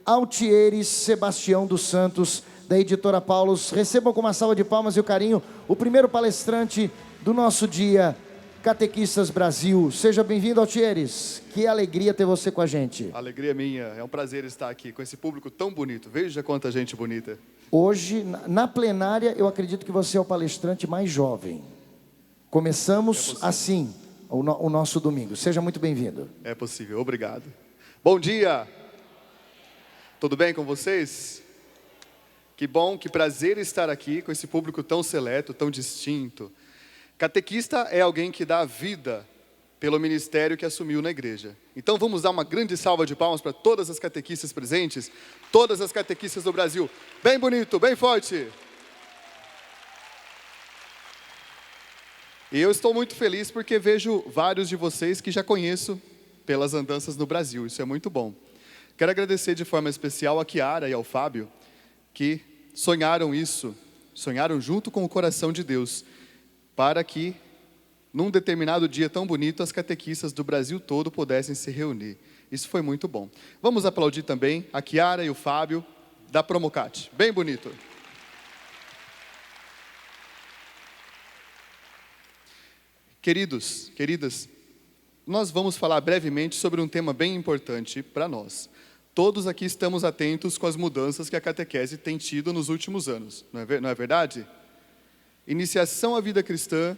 Altieres Sebastião dos Santos, da Editora Paulus. Recebam com uma salva de palmas e o carinho o primeiro palestrante do nosso dia, Catequistas Brasil. Seja bem-vindo, Altieres. Que alegria ter você com a gente. Alegria minha, é um prazer estar aqui com esse público tão bonito. Veja quanta gente bonita. Hoje, na plenária, eu acredito que você é o palestrante mais jovem. Começamos assim o nosso domingo. Seja muito bem-vindo. É possível, obrigado. Bom dia! Tudo bem com vocês? Que bom, que prazer estar aqui com esse público tão seleto, tão distinto. Catequista é alguém que dá vida pelo ministério que assumiu na igreja. Então vamos dar uma grande salva de palmas para todas as catequistas presentes, todas as catequistas do Brasil. Bem bonito, bem forte. E eu estou muito feliz porque vejo vários de vocês que já conheço pelas andanças no Brasil. Isso é muito bom. Quero agradecer de forma especial a Kiara e ao Fábio, que sonharam isso, sonharam junto com o coração de Deus, para que, num determinado dia tão bonito, as catequistas do Brasil todo pudessem se reunir. Isso foi muito bom. Vamos aplaudir também a Kiara e o Fábio, da Promocat. Bem bonito. Queridos, queridas, nós vamos falar brevemente sobre um tema bem importante para nós. Todos aqui estamos atentos com as mudanças que a catequese tem tido nos últimos anos, não é verdade? Iniciação à vida cristã,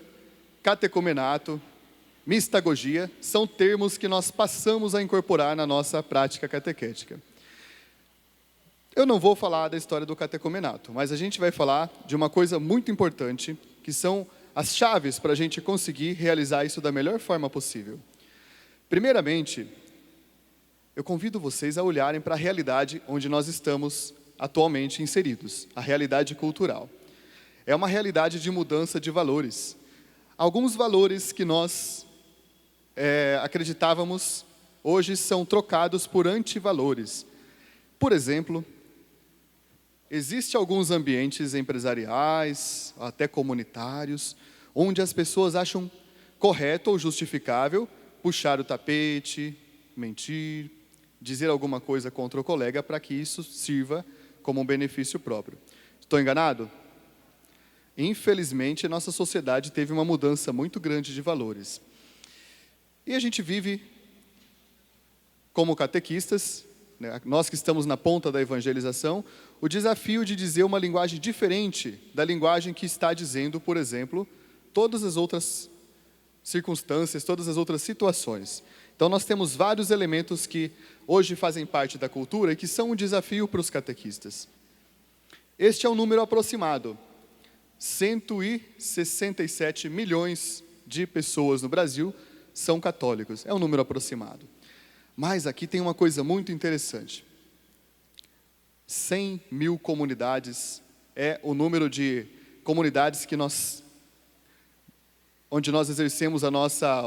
catecumenato, mistagogia, são termos que nós passamos a incorporar na nossa prática catequética. Eu não vou falar da história do catecumenato, mas a gente vai falar de uma coisa muito importante, que são as chaves para a gente conseguir realizar isso da melhor forma possível. Primeiramente, eu convido vocês a olharem para a realidade onde nós estamos atualmente inseridos, a realidade cultural. É uma realidade de mudança de valores. Alguns valores que nós acreditávamos, hoje são trocados por antivalores. Por exemplo, existem alguns ambientes empresariais, até comunitários, onde as pessoas acham correto ou justificável puxar o tapete, mentir, dizer alguma coisa contra o colega para que isso sirva como um benefício próprio. Estou enganado? Infelizmente, nossa sociedade teve uma mudança muito grande de valores. E a gente vive, como catequistas, né, nós que estamos na ponta da evangelização, o desafio de dizer uma linguagem diferente da linguagem que está dizendo, por exemplo, todas as outras circunstâncias, todas as outras situações. Então, nós temos vários elementos que hoje fazem parte da cultura e que são um desafio para os catequistas. Este é um número aproximado. 167 milhões de pessoas no Brasil são católicos. É um número aproximado. Mas aqui tem uma coisa muito interessante. 100 mil comunidades é o número de comunidades onde nós exercemos o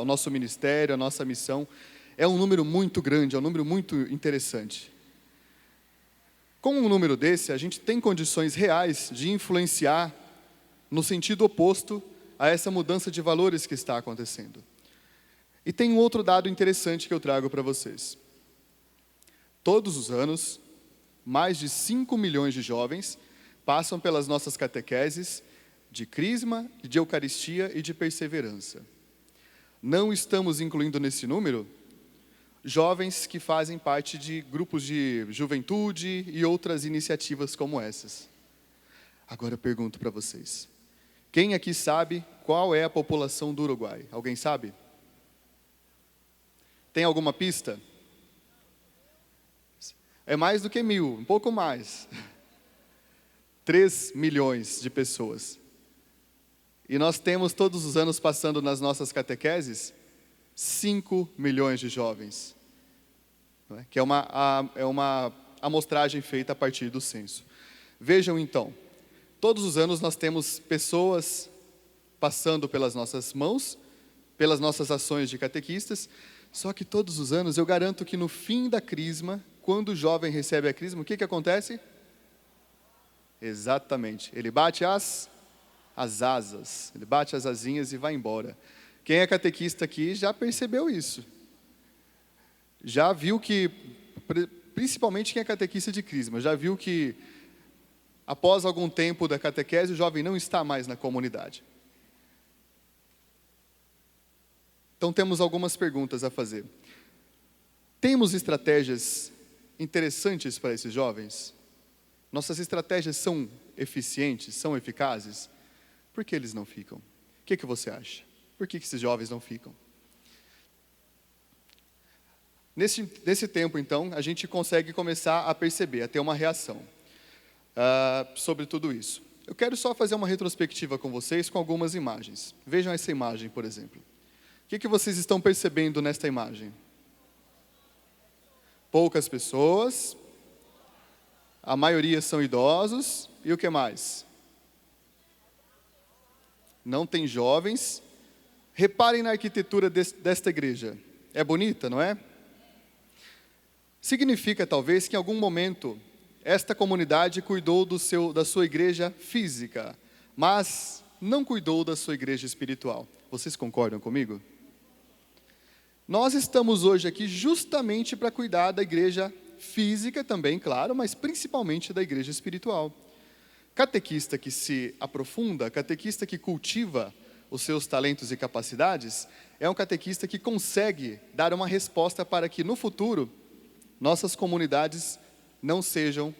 nosso ministério, a nossa missão. É um número muito grande, é um número muito interessante. Com um número desse, a gente tem condições reais de influenciar no sentido oposto a essa mudança de valores que está acontecendo. E tem um outro dado interessante que eu trago para vocês. Todos os anos, mais de 5 milhões de jovens passam pelas nossas catequeses de crisma, de eucaristia e de perseverança. Não estamos incluindo nesse número jovens que fazem parte de grupos de juventude e outras iniciativas como essas. Agora eu pergunto para vocês, quem aqui sabe qual é a população do Uruguai? Alguém sabe? Tem alguma pista? É mais do que 1.000, um pouco mais. 3 milhões de pessoas. E nós temos todos os anos passando nas nossas catequeses 5 milhões de jovens, que é uma amostragem feita a partir do censo. Vejam então, todos os anos nós temos pessoas passando pelas nossas mãos, pelas nossas ações de catequistas, só que todos os anos eu garanto que no fim da crisma, quando o jovem recebe a crisma, o que acontece? Exatamente, ele bate as asas, ele bate as asinhas e vai embora. Quem é catequista aqui já percebeu isso. Já viu que principalmente quem é catequista de crisma, já viu que após algum tempo da catequese, o jovem não está mais na comunidade. Então temos algumas perguntas a fazer. Temos estratégias interessantes para esses jovens? Nossas estratégias são eficientes, são eficazes? Por que eles não ficam? O que você acha? Por que esses jovens não ficam? Nesse tempo, então, a gente consegue começar a perceber, a ter uma reação sobre tudo isso. Eu quero só fazer uma retrospectiva com vocês com algumas imagens. Vejam essa imagem, por exemplo. O que vocês estão percebendo nesta imagem? Poucas pessoas, a maioria são idosos, e o que mais? Não tem jovens. Reparem na arquitetura desta igreja. É bonita, não é? Significa, talvez, que em algum momento esta comunidade cuidou da sua igreja física, mas não cuidou da sua igreja espiritual. Vocês concordam comigo? Nós estamos hoje aqui justamente para cuidar da igreja física também, claro, mas principalmente da igreja espiritual. Catequista que se aprofunda, catequista que cultiva os seus talentos e capacidades, é um catequista que consegue dar uma resposta para que no futuro nossas comunidades não sejam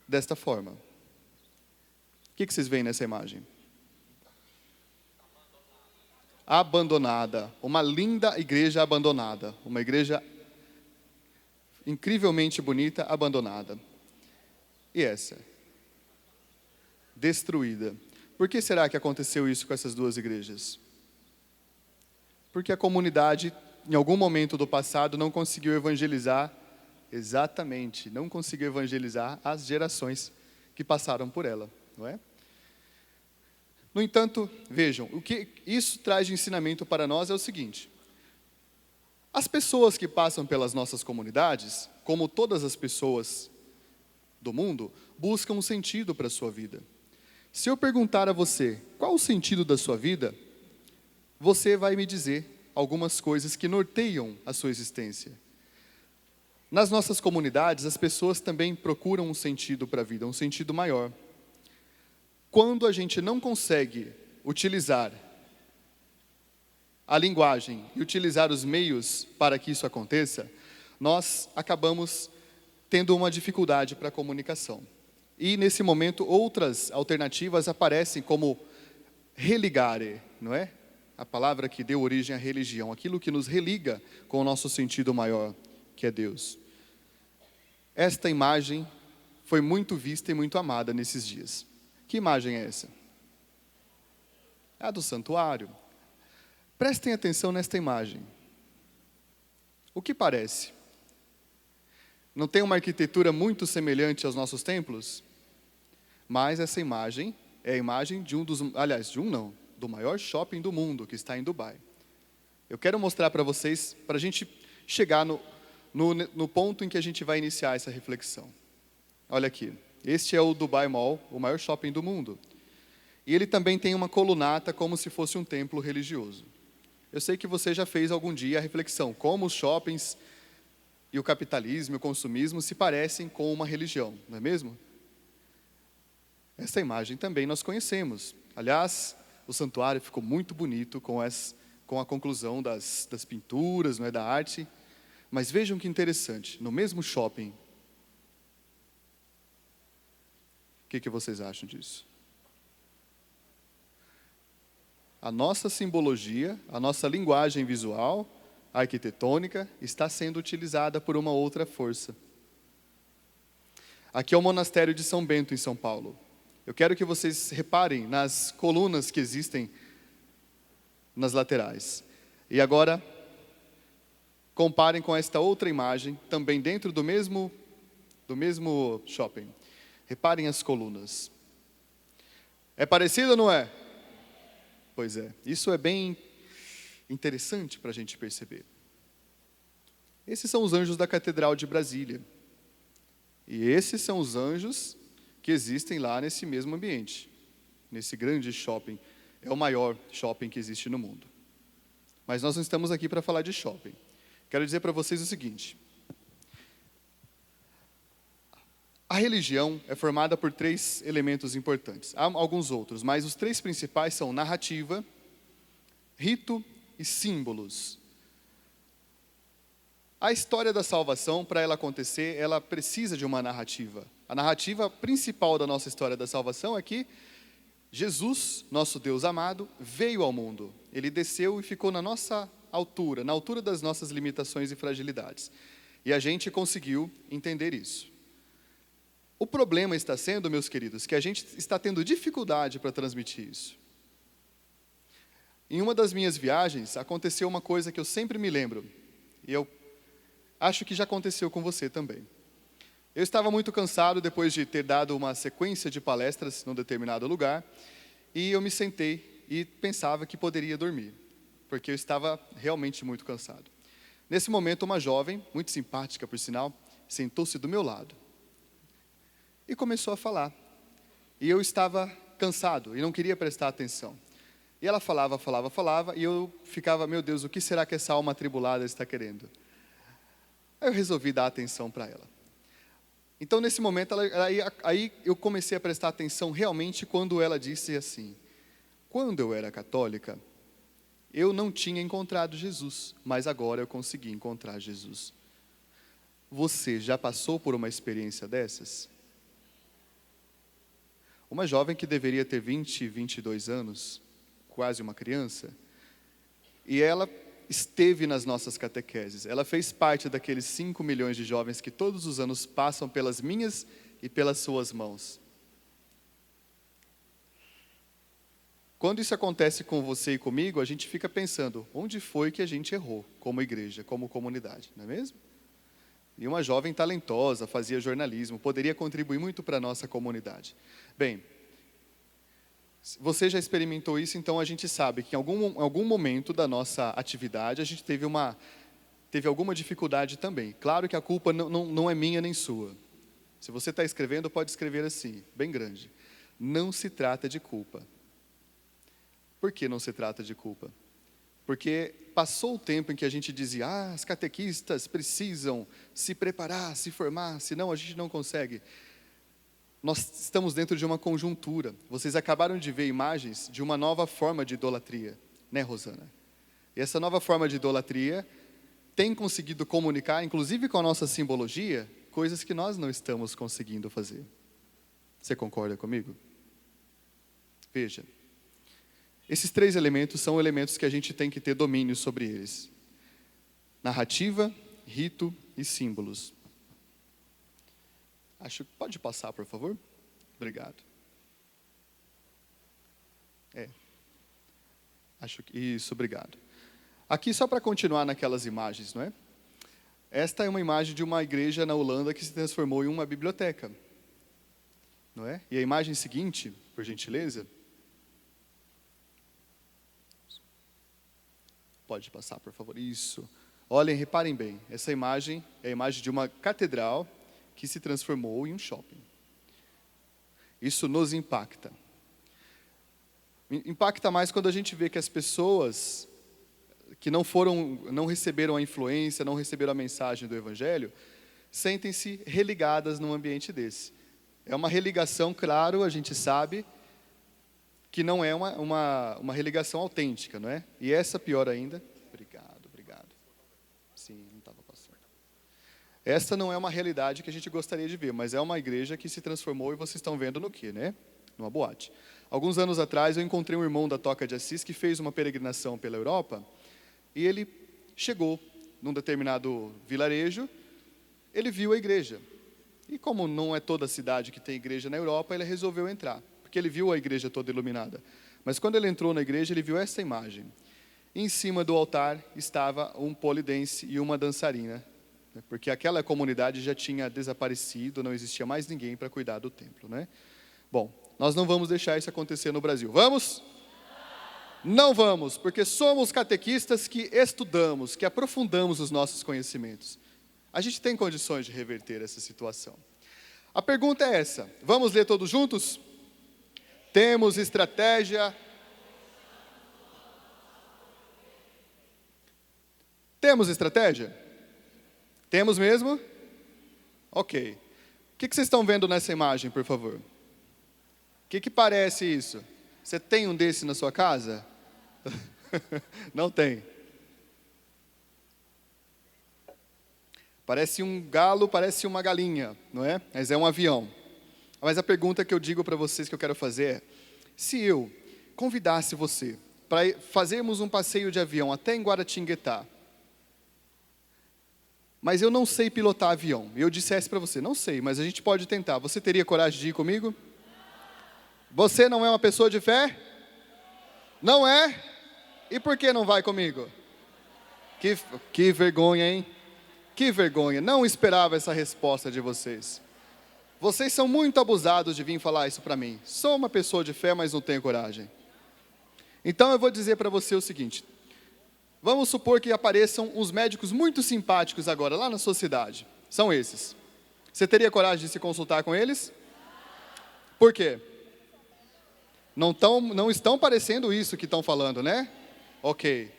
desta forma. O que vocês veem nessa imagem? Abandonada, uma linda igreja abandonada, uma igreja incrivelmente bonita, abandonada. E essa? Destruída. Por que será que aconteceu isso com essas duas igrejas? Porque a comunidade, em algum momento do passado, não conseguiu evangelizar, exatamente, não conseguiu evangelizar as gerações que passaram por ela, não é? No entanto, vejam, o que isso traz de ensinamento para nós é o seguinte: as pessoas que passam pelas nossas comunidades, como todas as pessoas do mundo, buscam um sentido para a sua vida. Se eu perguntar a você, qual o sentido da sua vida? Você vai me dizer algumas coisas que norteiam a sua existência. Nas nossas comunidades, as pessoas também procuram um sentido para a vida, um sentido maior. Quando a gente não consegue utilizar a linguagem e utilizar os meios para que isso aconteça, nós acabamos tendo uma dificuldade para a comunicação. E nesse momento outras alternativas aparecem, como religare, não é? A palavra que deu origem à religião, aquilo que nos religa com o nosso sentido maior, que é Deus. Esta imagem foi muito vista e muito amada nesses dias. Que imagem é essa? A do santuário. Prestem atenção nesta imagem. O que parece? Não tem uma arquitetura muito semelhante aos nossos templos? Mas essa imagem é a imagem de do maior shopping do mundo, que está em Dubai. Eu quero mostrar para vocês, para a gente chegar no ponto em que a gente vai iniciar essa reflexão. Olha aqui. Este é o Dubai Mall, o maior shopping do mundo. E ele também tem uma colunata como se fosse um templo religioso. Eu sei que você já fez algum dia a reflexão, como os shoppings e o capitalismo e o consumismo se parecem com uma religião, não é mesmo? Essa imagem também nós conhecemos. Aliás, o santuário ficou muito bonito com a conclusão das pinturas, não é, da arte. Mas vejam que interessante, no mesmo shopping, o que vocês acham disso? A nossa simbologia, a nossa linguagem visual, arquitetônica, está sendo utilizada por uma outra força. Aqui é o monastério de São Bento, em São Paulo. Eu quero que vocês reparem nas colunas que existem nas laterais. E agora, comparem com esta outra imagem, também dentro do mesmo shopping. Reparem as colunas. É parecido ou não é? Pois é. Isso é bem interessante para a gente perceber. Esses são os anjos da Catedral de Brasília. E esses são os anjos que existem lá nesse mesmo ambiente. Nesse grande shopping. É o maior shopping que existe no mundo. Mas nós não estamos aqui para falar de shopping. Quero dizer para vocês o seguinte. A religião é formada por 3 elementos importantes. Há alguns outros, mas os 3 principais são narrativa, rito e símbolos. A história da salvação, para ela acontecer, ela precisa de uma narrativa. A narrativa principal da nossa história da salvação é que Jesus, nosso Deus amado, veio ao mundo. Ele desceu e ficou na nossa altura, na altura das nossas limitações e fragilidades. E a gente conseguiu entender isso. O problema está sendo, meus queridos, que a gente está tendo dificuldade para transmitir isso. Em uma das minhas viagens, aconteceu uma coisa que eu sempre me lembro, e eu acho que já aconteceu com você também. Eu estava muito cansado depois de ter dado uma sequência de palestras num determinado lugar, e eu me sentei e pensava que poderia dormir, porque eu estava realmente muito cansado. Nesse momento, uma jovem, muito simpática por sinal, sentou-se do meu lado e começou a falar. E eu estava cansado e não queria prestar atenção. E ela falava, e eu ficava, meu Deus, o que será que essa alma atribulada está querendo? Aí eu resolvi dar atenção para ela. Então, nesse momento, aí eu comecei a prestar atenção realmente quando ela disse assim: quando eu era católica, eu não tinha encontrado Jesus, mas agora eu consegui encontrar Jesus. Você já passou por uma experiência dessas? Uma jovem que deveria ter 20, 22 anos, quase uma criança, e ela esteve nas nossas catequeses. Ela fez parte daqueles 5 milhões de jovens que todos os anos passam pelas minhas e pelas suas mãos. Quando isso acontece com você e comigo, a gente fica pensando, onde foi que a gente errou como igreja, como comunidade, não é mesmo? E uma jovem talentosa, fazia jornalismo, poderia contribuir muito para a nossa comunidade. Bem, você já experimentou isso, então a gente sabe que em algum momento da nossa atividade a gente teve alguma dificuldade também. Claro que a culpa não é minha nem sua. Se você está escrevendo, pode escrever assim, bem grande. Não se trata de culpa. Por que não se trata de culpa? Porque passou o tempo em que a gente dizia, as catequistas precisam se preparar, se formar, senão a gente não consegue. Nós estamos dentro de uma conjuntura. Vocês acabaram de ver imagens de uma nova forma de idolatria, né, Rosana? E essa nova forma de idolatria tem conseguido comunicar, inclusive com a nossa simbologia, coisas que nós não estamos conseguindo fazer. Você concorda comigo? Veja. Esses 3 elementos são elementos que a gente tem que ter domínio sobre eles. Narrativa, rito e símbolos. Pode passar, por favor? Obrigado. Isso, obrigado. Aqui, só para continuar naquelas imagens, não é? Esta é uma imagem de uma igreja na Holanda que se transformou em uma biblioteca. Não é? E a imagem seguinte, por gentileza. Pode passar, por favor. Isso. Olhem, reparem bem. Essa imagem é a imagem de uma catedral que se transformou em um shopping. Isso nos impacta. Impacta mais quando a gente vê que as pessoas que não receberam a influência, não receberam a mensagem do Evangelho, sentem-se religadas num ambiente desse. É uma religação, claro, a gente sabe, que não é uma religação autêntica, não é? E essa pior ainda. Obrigado. Sim, não estava passando. Essa não é uma realidade que a gente gostaria de ver, mas é uma igreja que se transformou e vocês estão vendo no quê, né? Numa boate. Alguns anos atrás eu encontrei um irmão da Toca de Assis que fez uma peregrinação pela Europa e ele chegou num determinado vilarejo, ele viu a igreja. E como não é toda a cidade que tem igreja na Europa, ele resolveu entrar. Porque ele viu a igreja toda iluminada. Mas quando ele entrou na igreja, ele viu essa imagem. Em cima do altar estava um polidense e uma dançarina, porque aquela comunidade já tinha desaparecido, não existia mais ninguém para cuidar do templo, né? Bom, nós não vamos deixar isso acontecer no Brasil. Vamos? Não vamos, porque somos catequistas que estudamos, que aprofundamos os nossos conhecimentos. A gente tem condições de reverter essa situação. A pergunta é essa. Vamos ler todos juntos? Temos estratégia. Temos estratégia? Temos mesmo? Ok. que vocês estão vendo nessa imagem, por favor? O que parece isso? Você tem um desse na sua casa? Não tem. Parece um galo, parece uma galinha, não é? Mas é um avião. Mas a pergunta que eu digo para vocês que eu quero fazer é: se eu convidasse você para fazermos um passeio de avião até em Guaratinguetá, mas eu não sei pilotar avião, e eu dissesse para você, não sei, mas a gente pode tentar, você teria coragem de ir comigo? Você não é uma pessoa de fé? Não é? E por que não vai comigo? Que vergonha, hein? Que vergonha, não esperava essa resposta de vocês. Vocês são muito abusados de vir falar isso para mim. Sou uma pessoa de fé, mas não tenho coragem. Então eu vou dizer para você o seguinte: vamos supor que apareçam uns médicos muito simpáticos agora, lá na sua cidade. São esses. Você teria coragem de se consultar com eles? Por quê? Não estão parecendo isso que estão falando, né? Ok.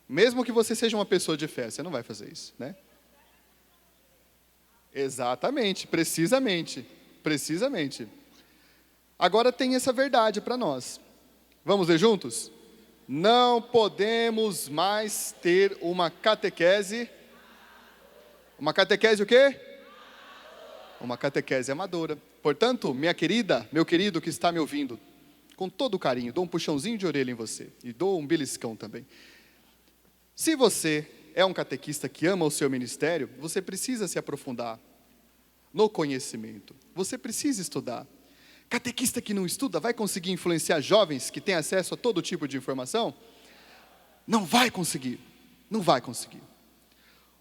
Mesmo que você seja uma pessoa de fé, você não vai fazer isso, né? Exatamente, precisamente. Agora tem essa verdade para nós. Vamos ler juntos? Não podemos mais ter uma catequese. Uma catequese o quê? Uma catequese amadora. Portanto, minha querida, meu querido que está me ouvindo, com todo carinho, dou um puxãozinho de orelha em você. E dou um beliscão também. Se você é um catequista que ama o seu ministério, você precisa se aprofundar no conhecimento. Você precisa estudar. Catequista que não estuda vai conseguir influenciar jovens que têm acesso a todo tipo de informação? Não vai conseguir. Não vai conseguir.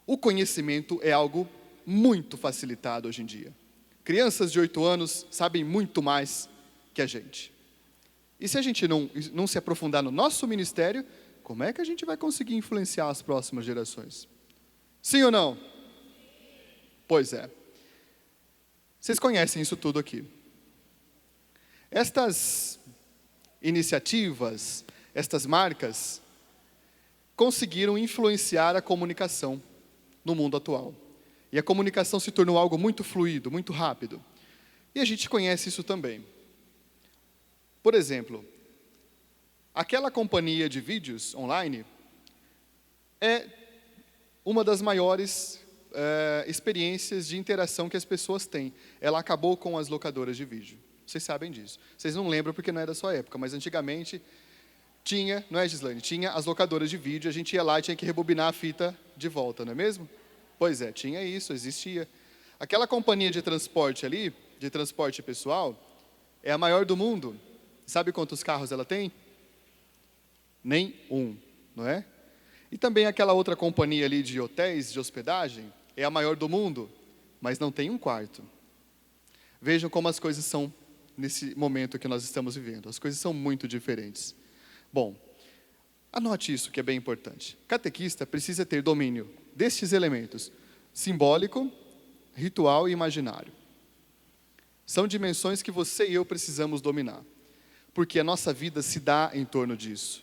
O conhecimento é algo muito facilitado hoje em dia. Crianças de 8 anos sabem muito mais que a gente. E se a gente não se aprofundar no nosso ministério, como é que a gente vai conseguir influenciar as próximas gerações? Sim ou não? Pois é. Vocês conhecem isso tudo aqui. Estas iniciativas, estas marcas, conseguiram influenciar a comunicação no mundo atual. E a comunicação se tornou algo muito fluido, muito rápido. E a gente conhece isso também. Por exemplo, aquela companhia de vídeos online é uma das maiores experiências de interação que as pessoas têm. Ela acabou com as locadoras de vídeo. Vocês sabem disso. Vocês não lembram porque não é da sua época, mas antigamente tinha, não é, Gislaine? Tinha as locadoras de vídeo, a gente ia lá e tinha que rebobinar a fita de volta, não é mesmo? Pois é, tinha isso, existia. Aquela companhia de transporte ali, de transporte pessoal, é a maior do mundo. Sabe quantos carros ela tem? Nem um, não é? E também aquela outra companhia ali de hotéis, de hospedagem, é a maior do mundo, mas não tem um quarto. Vejam como as coisas são nesse momento que nós estamos vivendo. As coisas são muito diferentes. Bom, anote isso que é bem importante. Catequista precisa ter domínio destes elementos: simbólico, ritual e imaginário. São dimensões que você e eu precisamos dominar, porque a nossa vida se dá em torno disso.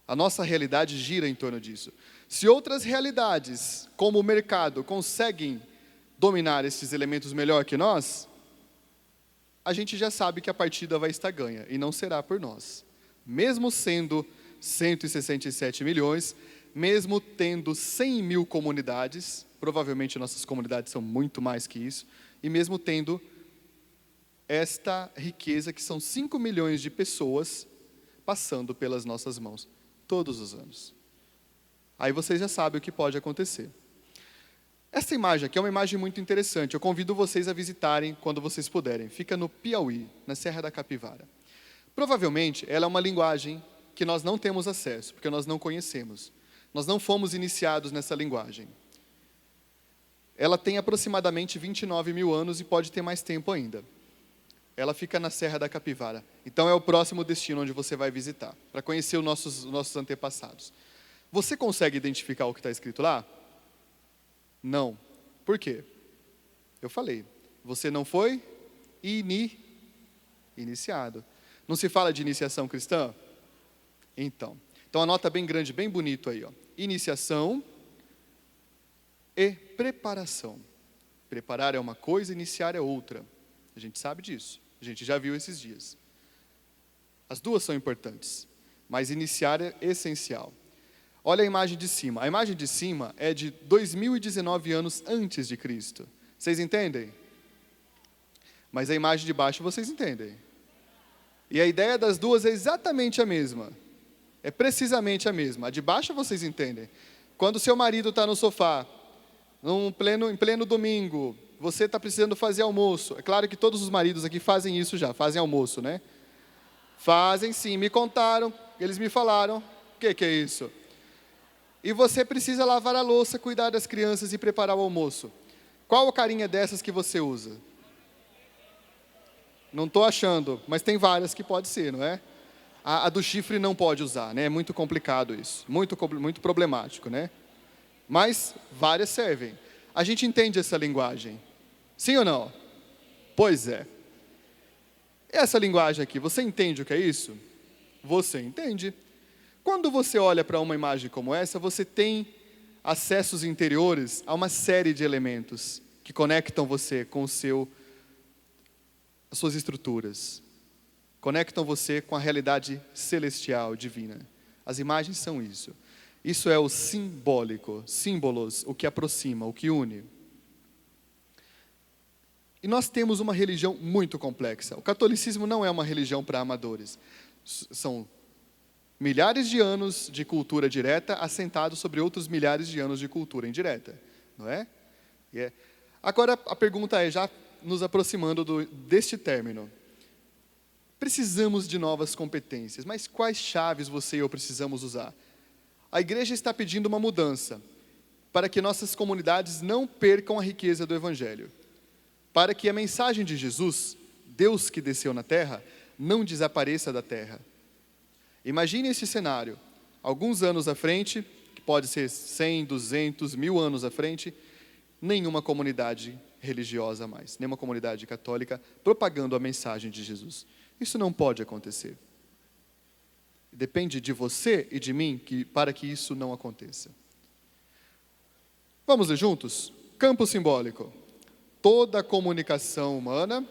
A nossa realidade gira em torno disso. Se outras realidades, como o mercado, conseguem dominar esses elementos melhor que nós, a gente já sabe que a partida vai estar ganha, e não será por nós. Mesmo sendo 167 milhões, mesmo tendo 100 mil comunidades, provavelmente nossas comunidades são muito mais que isso, e mesmo tendo esta riqueza que são 5 milhões de pessoas passando pelas nossas mãos, todos os anos. Aí vocês já sabem o que pode acontecer. Essa imagem aqui é uma imagem muito interessante. Eu convido vocês a visitarem quando vocês puderem. Fica no Piauí, na Serra da Capivara. Provavelmente, ela é uma linguagem que nós não temos acesso, porque nós não conhecemos. Nós não fomos iniciados nessa linguagem. Ela tem aproximadamente 29 mil anos e pode ter mais tempo ainda. Ela fica na Serra da Capivara. Então é o próximo destino onde você vai visitar, para conhecer os nossos antepassados. Você consegue identificar o que está escrito lá? Não. Por quê? Eu falei, você não foi iniciado. Não se fala de iniciação cristã? Então anota bem grande, bem bonito aí, ó. Iniciação e preparação. Preparar é uma coisa, iniciar é outra. A gente sabe disso. A gente já viu esses dias. As duas são importantes, mas iniciar é essencial. Olha a imagem de cima. A imagem de cima é de 2019 anos antes de Cristo. Vocês entendem? Mas a imagem de baixo vocês entendem. E a ideia das duas é exatamente a mesma. É precisamente a mesma. A de baixo vocês entendem. Quando seu marido está no sofá, em pleno domingo, você está precisando fazer almoço. É claro que todos os maridos aqui fazem isso já, fazem almoço, né? Fazem sim, me contaram, eles me falaram. O que é isso? E você precisa lavar a louça, cuidar das crianças e preparar o almoço. Qual carinha dessas que você usa? Não estou achando, mas tem várias que pode ser, não é? A do chifre não pode usar, né? É muito complicado isso, muito problemático, né? Mas várias servem. A gente entende essa linguagem, sim ou não? Pois é. Essa linguagem aqui, você entende o que é isso? Você entende. Quando você olha para uma imagem como essa, você tem acessos interiores a uma série de elementos que conectam você com as suas estruturas. Conectam você com a realidade celestial, divina. As imagens são isso. Isso é o simbólico, símbolos, o que aproxima, o que une. E nós temos uma religião muito complexa. O catolicismo não é uma religião para amadores. São milhares de anos de cultura direta assentados sobre outros milhares de anos de cultura indireta, não é? Agora a pergunta é, já nos aproximando deste término, precisamos de novas competências, mas quais chaves você e eu precisamos usar? A igreja está pedindo uma mudança para que nossas comunidades não percam a riqueza do Evangelho, para que a mensagem de Jesus, Deus que desceu na terra, não desapareça da terra. Imagine esse cenário, alguns anos à frente, que pode ser 100, 200, 1000 anos à frente, nenhuma comunidade religiosa mais, nenhuma comunidade católica propagando a mensagem de Jesus. Isso não pode acontecer. Depende de você e de mim para que isso não aconteça. Vamos ler juntos? Campo simbólico. Toda a comunicação humana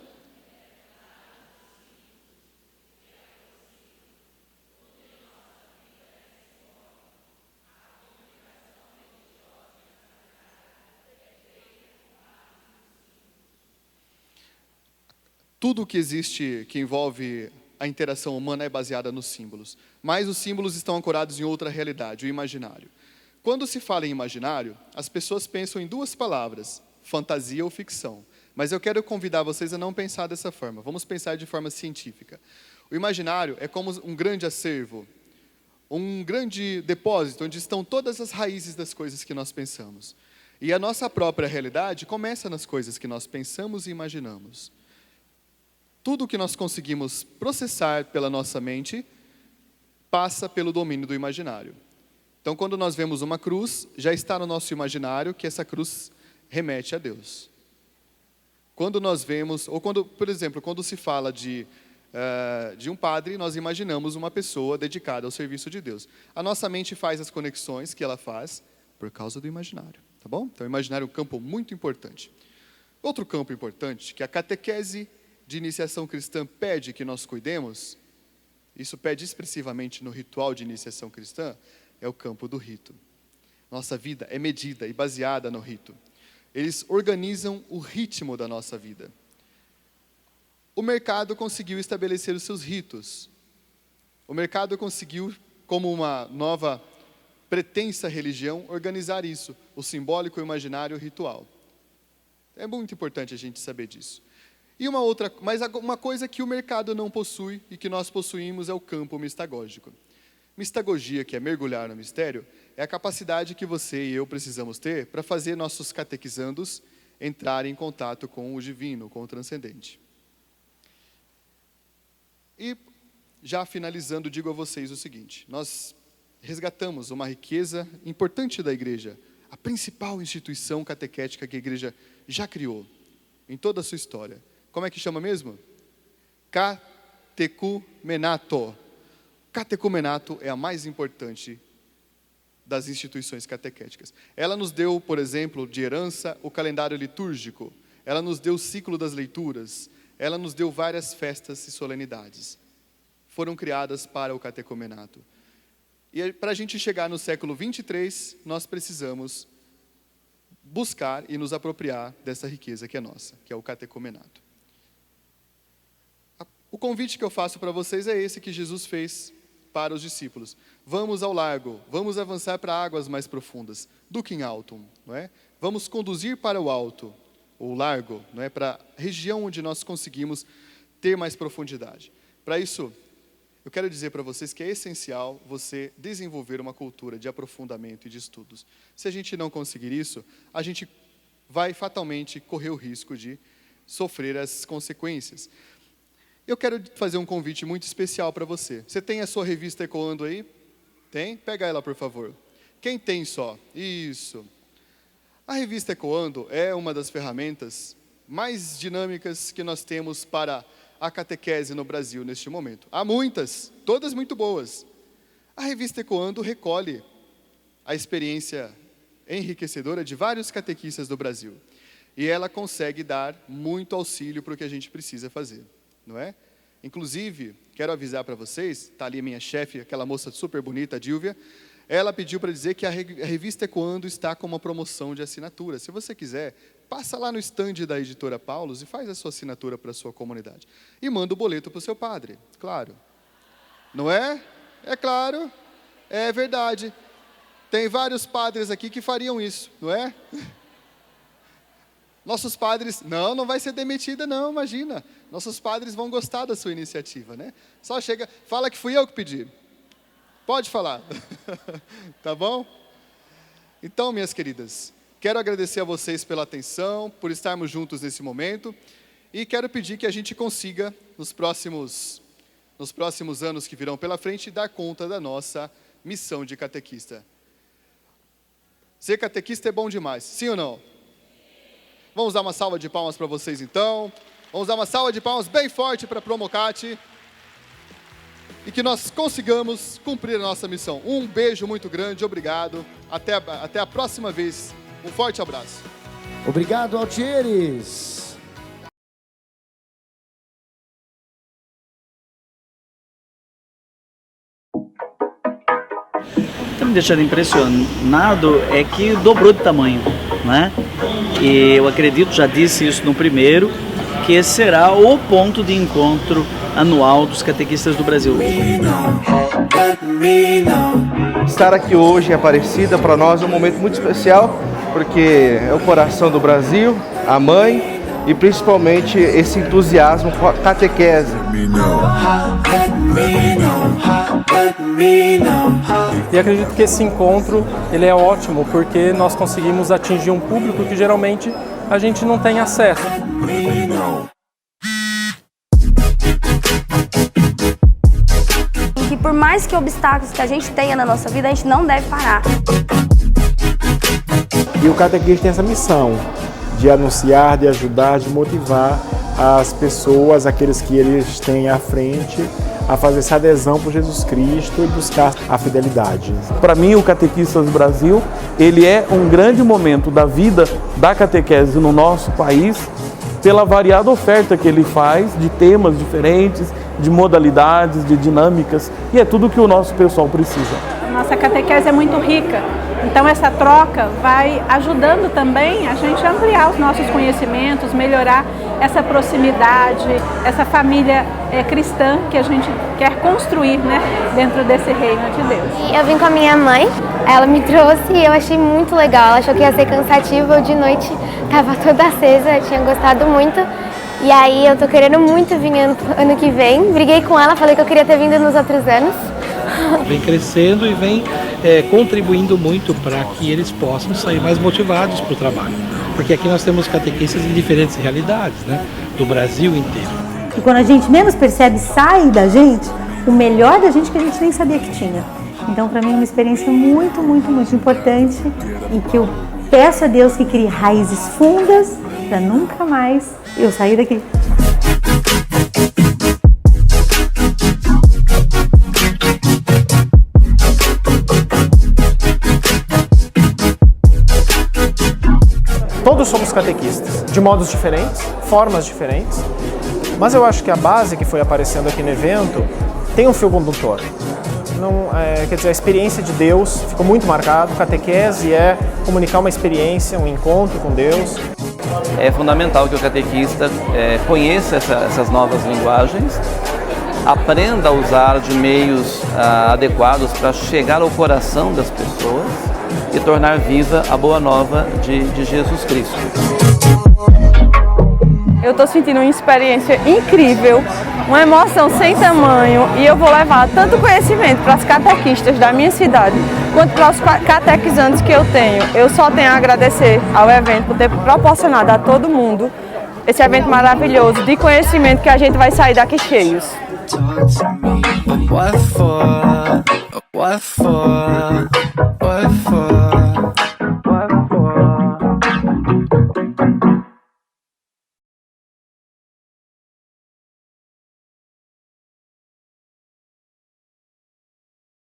tudo que existe, que envolve a interação humana é baseada nos símbolos. Mas os símbolos estão ancorados em outra realidade, o imaginário. Quando se fala em imaginário, as pessoas pensam em duas palavras, fantasia ou ficção. Mas eu quero convidar vocês a não pensar dessa forma. Vamos pensar de forma científica. O imaginário é como um grande acervo, um grande depósito, onde estão todas as raízes das coisas que nós pensamos. E a nossa própria realidade começa nas coisas que nós pensamos e imaginamos. Tudo o que nós conseguimos processar pela nossa mente passa pelo domínio do imaginário. Então, quando nós vemos uma cruz, já está no nosso imaginário que essa cruz remete a Deus. Quando nós vemos, ou quando, por exemplo, quando se fala de um padre, nós imaginamos uma pessoa dedicada ao serviço de Deus. A nossa mente faz as conexões que ela faz por causa do imaginário, tá bom? Então, o imaginário é um campo muito importante. Outro campo importante, que a catequese de iniciação cristã pede que nós cuidemos, isso pede expressivamente no ritual de iniciação cristã, é o campo do rito. Nossa vida é medida e baseada no rito. Eles organizam o ritmo da nossa vida. O mercado conseguiu estabelecer os seus ritos. O mercado conseguiu, como uma nova pretensa religião, organizar isso, o simbólico, o imaginário, o ritual. É muito importante a gente saber disso. E uma coisa que o mercado não possui e que nós possuímos é o campo mistagógico. Mistagogia, que é mergulhar no mistério, é a capacidade que você e eu precisamos ter para fazer nossos catequizandos entrarem em contato com o divino, com o transcendente. E, já finalizando, digo a vocês o seguinte, nós resgatamos uma riqueza importante da igreja, a principal instituição catequética que a igreja já criou, em toda a sua história. Como é que chama mesmo? Catecumenato. Catecumenato é a mais importante das instituições catequéticas. Ela nos deu, por exemplo, de herança, o calendário litúrgico. Ela nos deu o ciclo das leituras. Ela nos deu várias festas e solenidades. Foram criadas para o catecumenato. E para a gente chegar no século 23, nós precisamos buscar e nos apropriar dessa riqueza que é nossa, que é o catecumenato. O convite que eu faço para vocês é esse que Jesus fez para os discípulos. Vamos ao largo, vamos avançar para águas mais profundas, ducem altum, não é? Vamos conduzir para o alto, o largo, não é? Para a região onde nós conseguimos ter mais profundidade. Para isso, eu quero dizer para vocês que é essencial você desenvolver uma cultura de aprofundamento e de estudos. Se a gente não conseguir isso, a gente vai fatalmente correr o risco de sofrer as consequências. Eu quero fazer um convite muito especial para você. Você tem a sua revista Ecoando aí? Tem? Pega ela, por favor. Quem tem só? Isso. A revista Ecoando é uma das ferramentas mais dinâmicas que nós temos para a catequese no Brasil neste momento. Há muitas, todas muito boas. A revista Ecoando recolhe a experiência enriquecedora de vários catequistas do Brasil. E ela consegue dar muito auxílio para o que a gente precisa fazer. Não é? Inclusive, quero avisar para vocês, está ali a minha chefe, aquela moça super bonita, a Dilvia, ela pediu para dizer que a revista Ecoando está com uma promoção de assinatura. Se você quiser, passa lá no stand da editora Paulus e faz a sua assinatura para a sua comunidade. E manda o boleto para o seu padre, claro. Não é? É claro, é verdade. Tem vários padres aqui que fariam isso, não é? Nossos padres, não vai ser demitida não, imagina. Nossos padres vão gostar da sua iniciativa, né? Só chega, fala que fui eu que pedi. Pode falar. Tá bom? Então, minhas queridas, quero agradecer a vocês pela atenção, por estarmos juntos nesse momento. E quero pedir que a gente consiga, nos próximos anos que virão pela frente, dar conta da nossa missão de catequista. Ser catequista é bom demais, sim ou não? Vamos dar uma salva de palmas para vocês, então. Vamos dar uma salva de palmas bem forte para a Promocate. E que nós consigamos cumprir a nossa missão. Um beijo muito grande, obrigado. Até a próxima vez. Um forte abraço. Obrigado, Altieres. O que me deixando impressionado é que dobrou de tamanho, né? E eu acredito, já disse isso no primeiro, que esse será o ponto de encontro anual dos catequistas do Brasil. Estar aqui hoje em Aparecida para nós é um momento muito especial, porque é o coração do Brasil, a mãe e principalmente esse entusiasmo com a catequese. E acredito que esse encontro ele é ótimo porque nós conseguimos atingir um público que geralmente a gente não tem acesso. Que por mais que obstáculos que a gente tenha na nossa vida, a gente não deve parar. E o catequista tem essa missão de anunciar, de ajudar, de motivar as pessoas, aqueles que eles têm à frente, a fazer essa adesão por Jesus Cristo e buscar a fidelidade. Para mim, o Catequistas do Brasil, ele é um grande momento da vida da catequese no nosso país, pela variada oferta que ele faz de temas diferentes, de modalidades, de dinâmicas, e é tudo que o nosso pessoal precisa. Nossa catequese é muito rica, então essa troca vai ajudando também a gente a ampliar os nossos conhecimentos, melhorar essa proximidade, essa família cristã que a gente quer construir, né, dentro desse reino de Deus. Eu vim com a minha mãe, ela me trouxe e eu achei muito legal, ela achou que ia ser cansativo, eu de noite estava toda acesa, eu tinha gostado muito. E aí eu tô querendo muito vir ano que vem, briguei com ela, falei que eu queria ter vindo nos outros anos. Vem crescendo e vem contribuindo muito para que eles possam sair mais motivados para o trabalho. Porque aqui nós temos catequistas em diferentes realidades, né? Do Brasil inteiro. E quando a gente menos percebe, sai da gente o melhor da gente que a gente nem sabia que tinha. Então, para mim é uma experiência muito, muito, muito importante e que eu peço a Deus que crie raízes fundas para nunca mais eu sair daqui. Todos somos catequistas, de modos diferentes, formas diferentes, mas eu acho que a base que foi aparecendo aqui no evento tem um fio condutor. Não, quer dizer, a experiência de Deus ficou muito marcado. Catequese é comunicar uma experiência, um encontro com Deus. É fundamental que o catequista conheça essas novas linguagens, aprenda a usar de meios adequados para chegar ao coração das pessoas e tornar viva a boa nova de Jesus Cristo. Eu estou sentindo uma experiência incrível, uma emoção sem tamanho, e eu vou levar tanto conhecimento para as catequistas da minha cidade, quanto para os catequizantes que eu tenho. Eu só tenho a agradecer ao evento por ter proporcionado a todo mundo esse evento maravilhoso de conhecimento, que a gente vai sair daqui cheios. What for?